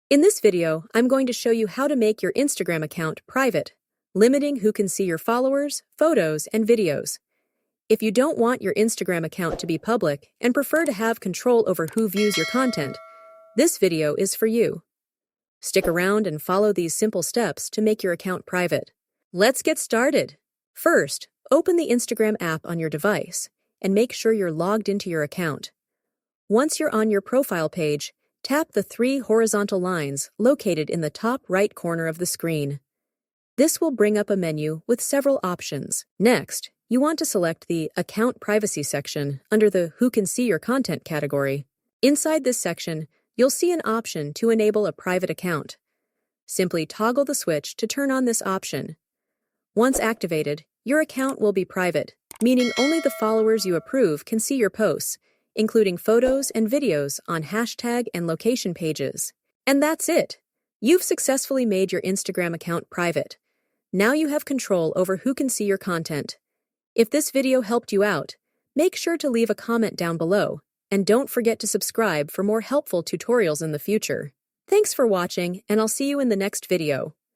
In this video, I'm going to show you how to make your Instagram account private, limiting who can see your followers, photos, and videos. If you don't want your Instagram account to be public and prefer to have control over who views your content, this video is for you. Stick around and follow these simple steps to make your account private. Let's get started. First, open the Instagram app on your device and make sure you're logged into your account. Once you're on your profile page, tap the three horizontal lines located in the top right corner of the screen. This will bring up a menu with several options. Next, you want to select the Account Privacy section under the Who Can See Your Content category. Inside this section, you'll see an option to enable a private account. Simply toggle the switch to turn on this option. Once activated, your account will be private, meaning only the followers you approve can see your posts, including photos and videos on hashtag and location pages. And that's it! You've successfully made your Instagram account private. Now you have control over who can see your content. If this video helped you out, make sure to leave a comment down below, and don't forget to subscribe for more helpful tutorials in the future. Thanks for watching, and I'll see you in the next video.